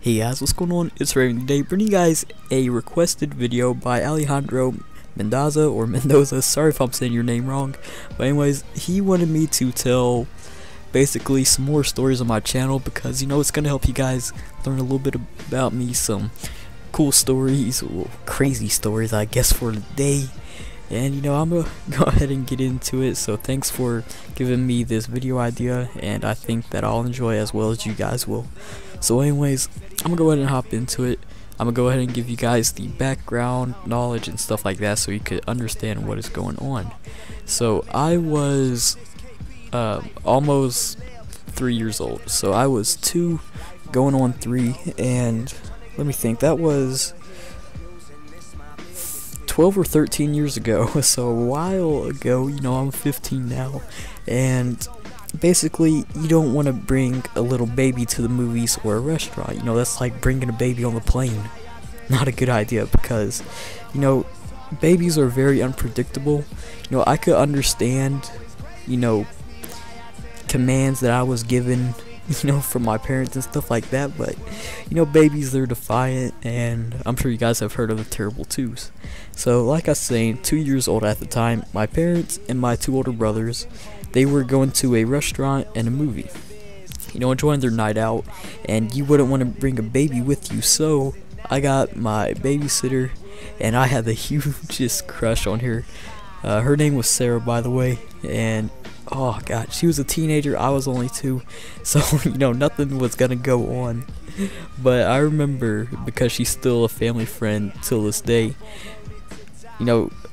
Hey guys, what's going on? It's RaVe today, bringing you guys a requested video by Alejandro Mendoza or Mendoza. Sorry if I'm saying your name wrong, but anyways, he wanted me to tell basically some more stories on my channel because it's gonna help you guys learn a little bit about me, some cool stories, or crazy stories I guess for the day. And I'm gonna go ahead and get into it. So thanks for giving me this video idea, and I think that I'll enjoy it as well as you guys will. So anyways, I'm gonna go ahead and hop into it. I'm gonna go ahead and give you guys the background knowledge and stuff like that so you could understand what is going on. So I was almost 3 years old. So I was 2 going on 3, and let me think, that was 12 or 13 years ago. So a while ago. I'm 15 now, and basically you don't want to bring a little baby to the movies or a restaurant. That's like bringing a baby on the plane. Not a good idea, because babies are very unpredictable. I could understand commands that I was given from my parents and stuff like that, but babies, they're defiant, and I'm sure you guys have heard of the terrible twos. So like I was saying, 2 years old at the time, my parents and my 2 older brothers, they were going to a restaurant and a movie, enjoying their night out, and you wouldn't want to bring a baby with you. So I got my babysitter, and I had the hugest crush on her. Her name was Sarah, by the way, and oh god, she was a teenager, I was only 2, so nothing was gonna go on. But I remember, because she's still a family friend till this day,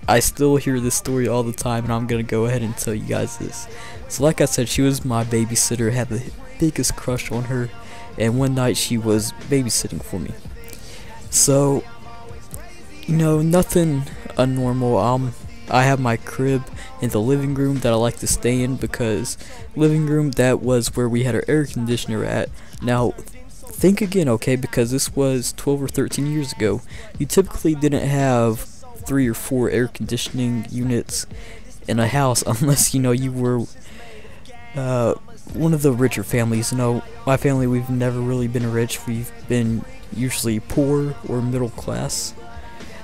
I still hear this story all the time, and I'm gonna go ahead and tell you guys this. So like I said, she was my babysitter, had the biggest crush on her, and one night she was babysitting for me. So nothing unnormal. I have my crib in the living room that I like to stay in, because living room, that was where we had our air conditioner at. Now think again, okay, because this was 12 or 13 years ago. You typically didn't have 3 or 4 air conditioning units in a house unless you were one of the richer families. My family, we've never really been rich. We've been usually poor or middle class,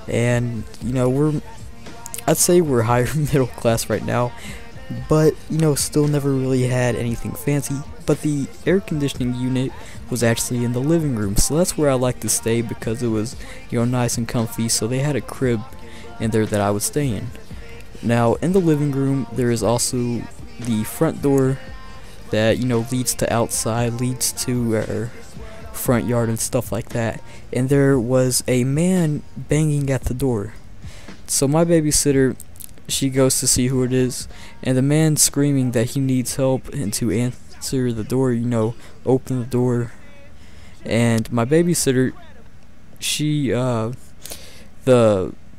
and I'd say we're higher middle class right now, but still never really had anything fancy. But the air conditioning unit was actually in the living room, so that's where I like to stay, because it was nice and comfy. So they had a crib in there that I would stay in. Now in the living room, there is also the front door that leads to outside, leads to our front yard and stuff like that. And there was a man banging at the door. So my babysitter, she goes to see who it is, and the man screaming that he needs help and to answer the door, open the door. And my babysitter, she the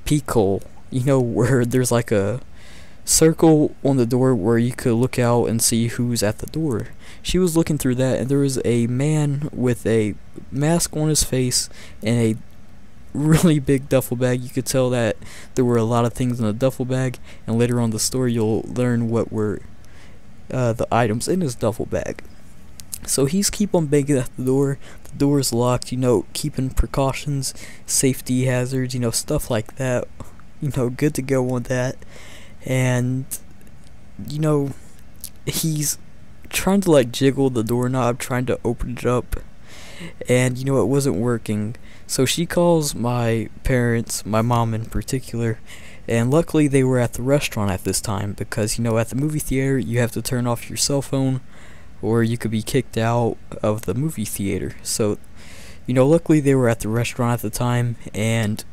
peek hole, where there's like a circle on the door where you could look out and see who's at the door. She was looking through that, and there was a man with a mask on his face and a really big duffel bag. You could tell that there were a lot of things in the duffel bag, and later on in the story you'll learn what were the items in his duffel bag. So he's keep on banging at the door is locked, keeping precautions, safety hazards, stuff like that, good to go on that. And he's trying to jiggle the doorknob, trying to open it up, and it wasn't working. So she calls my parents, my mom in particular, and luckily they were at the restaurant at this time, because at the movie theater you have to turn off your cell phone or you could be kicked out of the movie theater. So luckily they were at the restaurant at the time, and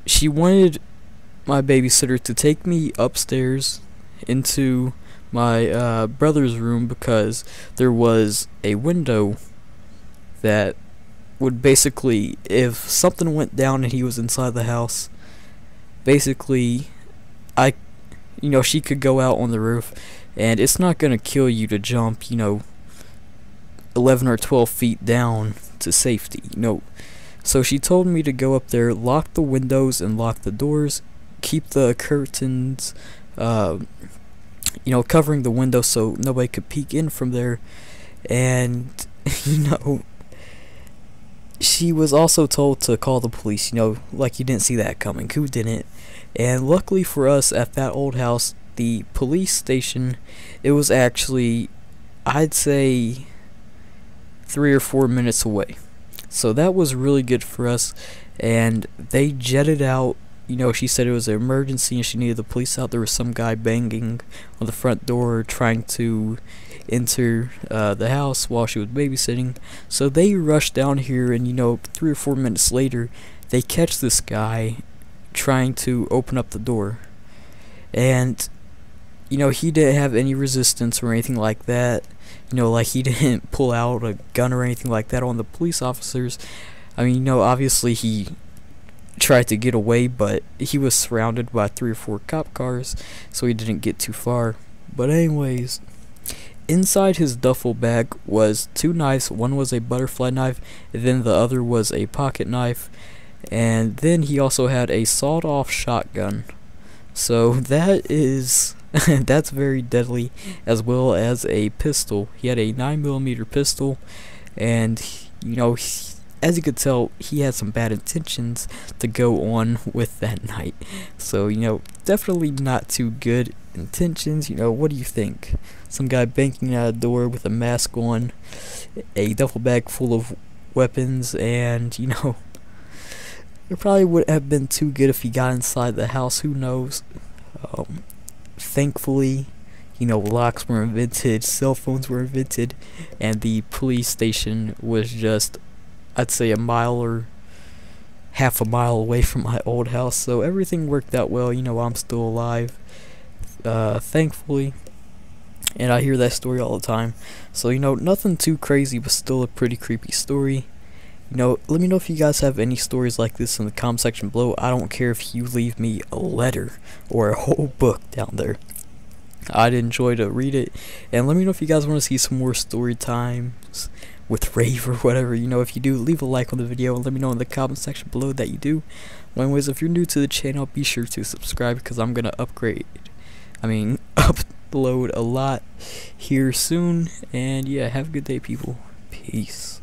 she wanted my babysitter to take me upstairs into my brother's room, because there was a window that would basically, if something went down and he was inside the house, basically she could go out on the roof, and it's not gonna kill you to jump 11 or 12 feet down to safety. So she told me to go up there, lock the windows and lock the doors, keep the curtains covering the window so nobody could peek in from there, and he was also told to call the police, you know, like you didn't see that coming. Who didn't? And luckily for us at that old house, the police station, it was actually, I'd say, 3 or 4 minutes away. So that was really good for us. And they jetted out. You know, she said it was an emergency and she needed the police out. There was some guy banging on the front door trying to enter the house while she was babysitting. So they rushed down here, and you know, 3 or 4 minutes later, they catch this guy trying to open up the door. And you know, he didn't have any resistance or anything like that. You know, like he didn't pull out a gun or anything like that on the police officers. I mean, you know, obviously he tried to get away, but he was surrounded by 3 or 4 cop cars, so he didn't get too far. But anyways, inside his duffel bag was 2 knives. One was a butterfly knife, and then the other was a pocket knife, and then he also had a sawed-off shotgun. So that is that's very deadly, as well as a pistol. He had a 9mm pistol, and you know, as you could tell, he had some bad intentions to go on with that night. So, you know, definitely not too good intentions. You know, what do you think? Some guy banging at a door with a mask on, a duffel bag full of weapons, and, you know, it probably would have been too good if he got inside the house. Who knows? Thankfully, you know, locks were invented, cell phones were invented, and the police station was just, I'd say, a mile or half a mile away from my old house. So everything worked out well. You know, I'm still alive, thankfully, and I hear that story all the time. So, you know, nothing too crazy, but still a pretty creepy story. You know, let me know if you guys have any stories like this in the comment section below. I don't care if you leave me a letter or a whole book down there. I'd enjoy to read it. And let me know if you guys want to see some more story times with RaVe or whatever. You know, if you do, leave a like on the video and let me know in the comment section below that you do. Anyways, if you're new to the channel, be sure to subscribe, because I'm gonna upload a lot here soon. And yeah, have a good day, people. Peace.